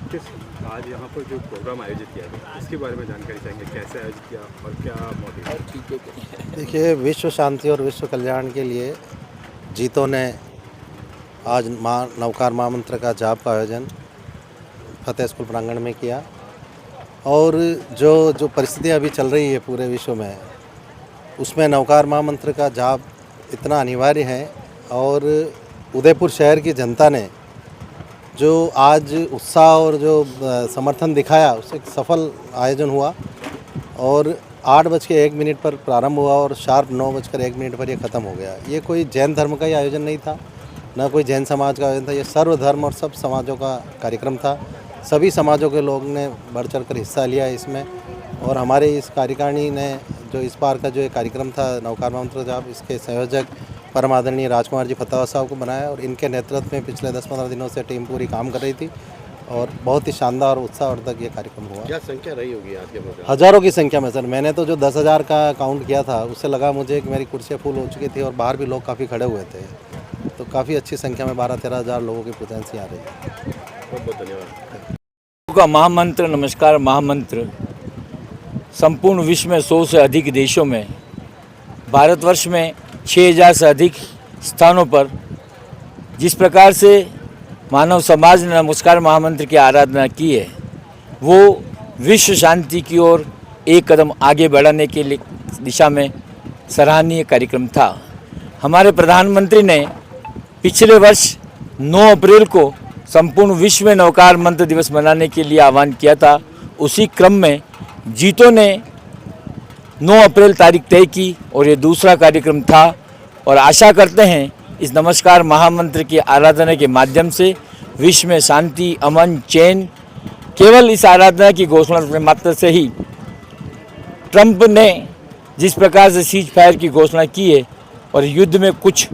आज यहाँ पर जो प्रोग्राम आयोजित किया गया इसके बारे में जानकारी चाहेंगे, कैसे आयोजित किया और क्या मोटिव है? देखिए, विश्व शांति और विश्व कल्याण के लिए जीतों ने आज नवकार महामंत्र का जाप का आयोजन फतेह स्कूल प्रांगण में किया। और जो परिस्थितियाँ अभी चल रही है पूरे विश्व में, उसमें नवकार महामंत्र का जाप इतना अनिवार्य है। और उदयपुर शहर की जनता ने जो आज उत्साह और जो समर्थन दिखाया, उससे एक सफल आयोजन हुआ। और 8:01 पर प्रारंभ हुआ और शार्प 9:01 पर ये ख़त्म हो गया। ये कोई जैन धर्म का ही आयोजन नहीं था, ना कोई जैन समाज का आयोजन था। ये सर्वधर्म और सब समाजों का कार्यक्रम था। सभी समाजों के लोग ने बढ़ चढ़ कर हिस्सा लिया इसमें। और हमारे इस कार्यकारिणी ने जो इस बार का जो ये कार्यक्रम था नवकार महामंत्र जाप, इसके संयोजक परम आदरणीय राजकुमार जी फत्तावत साहब को बनाया। और इनके नेतृत्व में पिछले 10-15 दिनों से टीम पूरी काम कर रही थी और बहुत ही शानदार उत्साहवर्धक ये कार्यक्रम हुआ। क्या संख्या रही होगी आज के प्रोग्राम? हज़ारों की संख्या में सर। मैंने तो जो 10,000 का काउंट किया था, उससे लगा मुझे कि मेरी कुर्सियाँ फुल हो चुकी थी और बाहर भी लोग काफ़ी खड़े हुए थे। तो काफ़ी अच्छी संख्या में 12-13 हज़ार लोगों की प्रेजेंस यहाँ रही। बहुत बहुत धन्यवाद। का महामंत्र, नमस्कार महामंत्र संपूर्ण विश्व में 100 से अधिक देशों में, भारतवर्ष में 6,000 से अधिक स्थानों पर जिस प्रकार से मानव समाज ने नमस्कार महामंत्र की आराधना की है, वो विश्व शांति की ओर एक कदम आगे बढ़ाने के लिए दिशा में सराहनीय कार्यक्रम था। हमारे प्रधानमंत्री ने पिछले वर्ष 9 अप्रैल को संपूर्ण विश्व में नवकार मंत्र दिवस मनाने के लिए आह्वान किया था। उसी क्रम में जीतों ने 9 अप्रैल तारीख तय की और ये दूसरा कार्यक्रम था। और आशा करते हैं इस नमस्कार महामंत्र की आराधना के माध्यम से विश्व में शांति, अमन, चैन, केवल इस आराधना की घोषणा मात्र से ही ट्रंप ने जिस प्रकार से सीज फायर की घोषणा की है और युद्ध में कुछ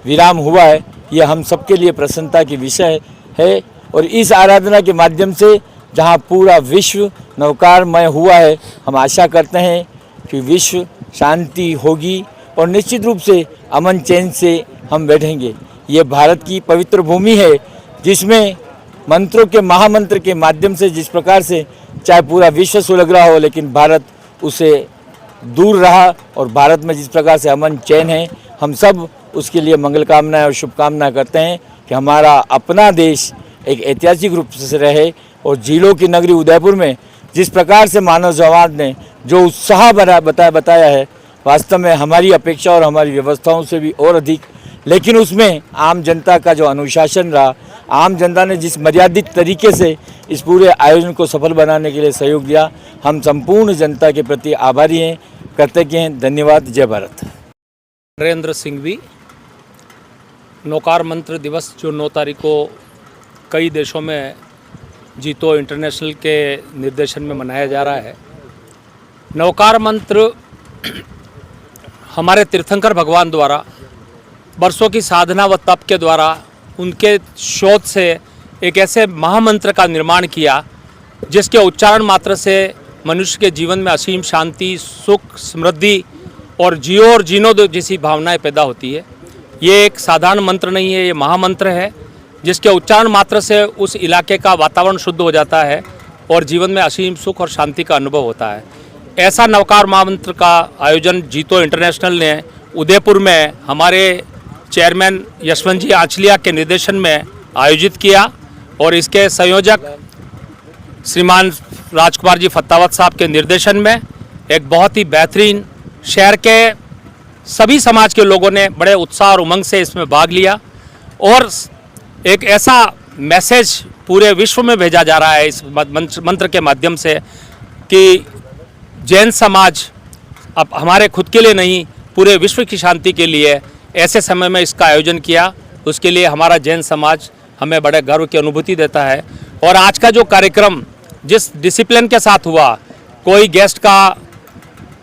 विराम हुआ है, यह हम सबके लिए प्रसन्नता की विषय है। और इस आराधना के माध्यम से जहां पूरा विश्व नवकारमय हुआ है, हम आशा करते हैं कि विश्व शांति होगी और निश्चित रूप से अमन चैन से हम बैठेंगे। ये भारत की पवित्र भूमि है जिसमें मंत्रों के महामंत्र के माध्यम से जिस प्रकार से चाहे पूरा विश्व सुलग रहा हो, लेकिन भारत उसे दूर रहा। और भारत में जिस प्रकार से अमन चैन है, हम सब उसके लिए मंगल कामनाएं और शुभकामनाएं करते हैं कि हमारा अपना देश एक ऐतिहासिक रूप से रहे। और झीलों की नगरी उदयपुर में जिस प्रकार से मानव समाज ने जो उत्साह बताया है, वास्तव में हमारी अपेक्षा और हमारी व्यवस्थाओं से भी और अधिक। लेकिन उसमें आम जनता का जो अनुशासन रहा, आम जनता ने जिस मर्यादित तरीके से इस पूरे आयोजन को सफल बनाने के लिए सहयोग दिया, हम संपूर्ण जनता के प्रति आभारी हैं, कृतज्ञ हैं। धन्यवाद। जय भारत। नरेंद्र सिंघवी। नवकार मंत्र दिवस जो 9 तारीख को कई देशों में जीतो इंटरनेशनल के निर्देशन में मनाया जा रहा है। नवकार मंत्र हमारे तीर्थंकर भगवान द्वारा वर्षों की साधना व तप के द्वारा उनके शोध से एक ऐसे महामंत्र का निर्माण किया जिसके उच्चारण मात्र से मनुष्य के जीवन में असीम शांति, सुख, समृद्धि और जियो और जीनो दो जैसी भावनाएं पैदा होती है। ये एक साधारण मंत्र नहीं है, ये महामंत्र है जिसके उच्चारण मात्र से उस इलाके का वातावरण शुद्ध हो जाता है और जीवन में असीम सुख और शांति का अनुभव होता है। ऐसा नवकार महामंत्र का आयोजन जीतो इंटरनेशनल ने उदयपुर में हमारे चेयरमैन यशवंत जी आंचलिया के निर्देशन में आयोजित किया। और इसके संयोजक श्रीमान राजकुमार जी फत्तावत साहब के निर्देशन में एक बहुत ही बेहतरीन, शहर के सभी समाज के लोगों ने बड़े उत्साह और उमंग से इसमें भाग लिया। और एक ऐसा मैसेज पूरे विश्व में भेजा जा रहा है इस मंत्र के माध्यम से कि जैन समाज अब हमारे खुद के लिए नहीं, पूरे विश्व की शांति के लिए ऐसे समय में इसका आयोजन किया, उसके लिए हमारा जैन समाज हमें बड़े गर्व की अनुभूति देता है। और आज का जो कार्यक्रम जिस डिसिप्लिन के साथ हुआ, कोई गेस्ट का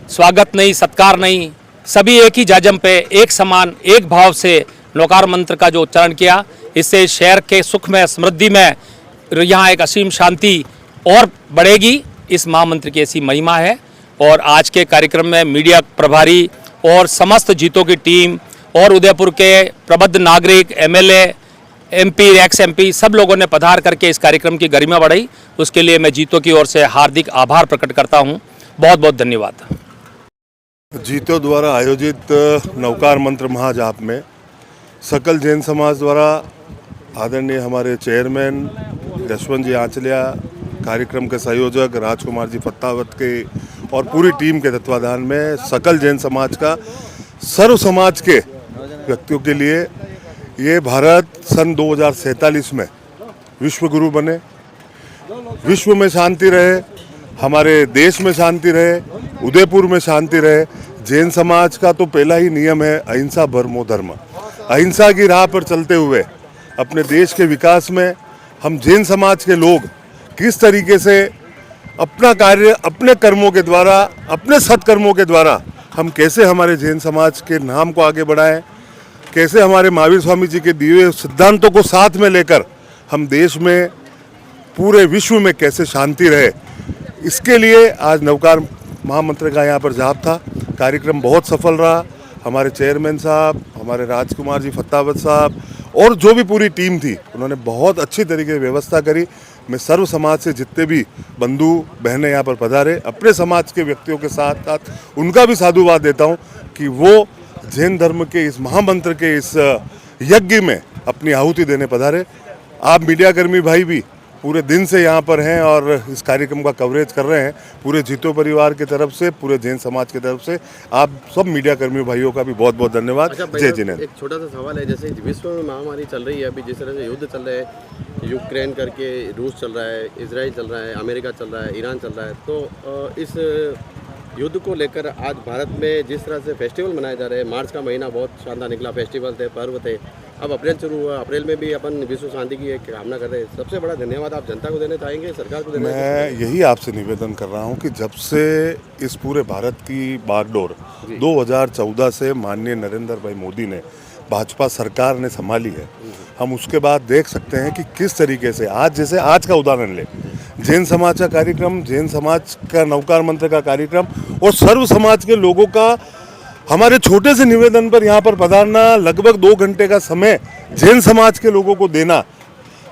स्वागत नहीं, सत्कार नहीं, सभी एक ही जाजम पे एक समान एक भाव से नवकार मंत्र का जो उच्चारण किया, इससे शहर के सुख में, समृद्धि में, यहाँ एक असीम शांति और बढ़ेगी। इस महामंत्र की ऐसी महिमा है। और आज के कार्यक्रम में मीडिया प्रभारी और समस्त जीतों की टीम और उदयपुर के प्रबुद्ध नागरिक, एमएलए MP, एक्स MP सब लोगों ने पधार करके इस कार्यक्रम की गरिमा बढ़ाई। उसके लिए मैं जीतो की ओर से हार्दिक आभार प्रकट करता हूँ। बहुत बहुत धन्यवाद। जीतो द्वारा आयोजित नवकार मंत्र महाजाप में सकल जैन समाज द्वारा आदरणीय हमारे चेयरमैन यशवंत जी आंचलिया, कार्यक्रम के संयोजक राजकुमार जी फत्तावत के और पूरी टीम के तत्वाधान में सकल जैन समाज का सर्व समाज के व्यक्तियों के लिए ये भारत सन 2047 में विश्व गुरु बने, विश्व में शांति रहे, हमारे देश में शांति रहे, उदयपुर में शांति रहे। जैन समाज का तो पहला ही नियम है अहिंसा परमो धर्म। अहिंसा की राह पर चलते हुए अपने देश के विकास में हम जैन समाज के लोग किस तरीके से अपना कार्य अपने कर्मों के द्वारा, अपने सत्कर्मों के द्वारा हम कैसे हमारे जैन समाज के नाम को आगे बढ़ाएं, कैसे हमारे महावीर स्वामी जी के दिए हुए सिद्धांतों को साथ में लेकर हम देश में पूरे विश्व में कैसे शांति रहे, इसके लिए आज नवकार महामंत्र का यहाँ पर जाप था। कार्यक्रम बहुत सफल रहा। हमारे चेयरमैन साहब, हमारे राजकुमार जी फत्तावत साहब और जो भी पूरी टीम थी, उन्होंने बहुत अच्छी तरीके से व्यवस्था करी। मैं सर्व समाज से जितने भी बंधु बहनें यहाँ पर पधारे, अपने समाज के व्यक्तियों के साथ साथ उनका भी साधुवाद देता हूँ कि वो जैन धर्म के इस महामंत्र के इस यज्ञ में अपनी आहुति देने पधारे। आप मीडियाकर्मी भाई भी पूरे दिन से यहाँ पर हैं और इस कार्यक्रम का कवरेज कर रहे हैं। पूरे जीतो परिवार की तरफ से, पूरे जैन समाज की तरफ से आप सब मीडियाकर्मी भाइयों का भी बहुत बहुत धन्यवाद। जय जिनेंद्र। एक छोटा सा सवाल है, जैसे विश्व में महामारी चल रही है, अभी जिस तरह से युद्ध चल रहे हैं, यूक्रेन करके रूस चल रहा है, इजराइल चल रहा है, अमेरिका चल रहा है, ईरान चल रहा है, तो इस युद्ध को लेकर आज भारत में जिस तरह से फेस्टिवल मनाए जा रहे हैं, मार्च का महीना बहुत शानदार निकला, फेस्टिवल थे, पर्व थे, अब अप्रैल शुरू हुआ, अप्रैल में भी अपन विश्व शांति की एक कामना कर रहे हैं। सबसे बड़ा धन्यवाद आप जनता को देना चाहेंगे, सरकार को देना? मैं यही आपसे निवेदन कर रहा हूं कि जब से इस पूरे भारत की बागडोर 2014 से माननीय नरेंद्र भाई मोदी ने, भाजपा सरकार ने संभाली है, हम उसके बाद देख सकते हैं कि किस तरीके से आज, जैसे आज का उदाहरण ले, जैन समाज का कार्यक्रम, जैन समाज का नवकार मंत्र का कार्यक्रम और सर्व समाज के लोगों का हमारे छोटे से निवेदन पर यहाँ पर पधारना, लगभग 2 घंटे का समय जैन समाज के लोगों को देना,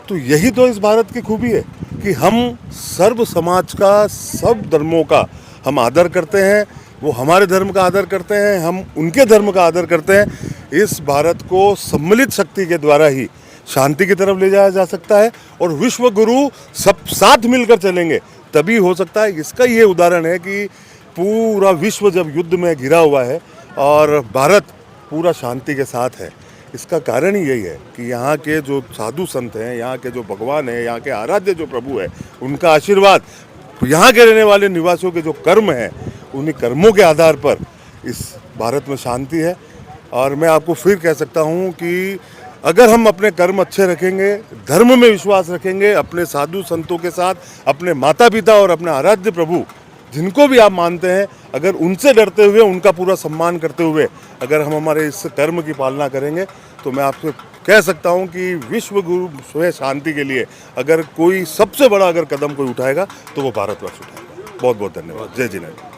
तो यही तो इस भारत की खूबी है कि हम सर्व समाज का, सब धर्मों का हम आदर करते हैं, वो हमारे धर्म का आदर करते हैं, हम उनके धर्म का आदर करते हैं। इस भारत को सम्मिलित शक्ति के द्वारा ही शांति की तरफ ले जाया जा सकता है और विश्व गुरु सब साथ मिलकर चलेंगे तभी हो सकता है। इसका ये उदाहरण है कि पूरा विश्व जब युद्ध में घिरा हुआ है और भारत पूरा शांति के साथ है, इसका कारण ही यही है कि यहाँ के जो साधु संत हैं, यहाँ के जो भगवान हैं, यहाँ के आराध्य जो प्रभु है, उनका आशीर्वाद, यहाँ के रहने वाले निवासियों के जो कर्म हैं, उन्हीं कर्मों के आधार पर इस भारत में शांति है। और मैं आपको फिर कह सकता हूँ कि अगर हम अपने कर्म अच्छे रखेंगे, धर्म में विश्वास रखेंगे, अपने साधु संतों के साथ, अपने माता पिता और अपने आराध्य प्रभु जिनको भी आप मानते हैं, अगर उनसे डरते हुए, उनका पूरा सम्मान करते हुए अगर हम हमारे इस कर्म की पालना करेंगे, तो मैं आपसे कह सकता हूं कि विश्व गुरु में शांति के लिए अगर कोई सबसे बड़ा अगर कदम कोई उठाएगा तो वो भारतवर्ष उठाएगा। बहुत बहुत धन्यवाद। जय जिनेंद्र।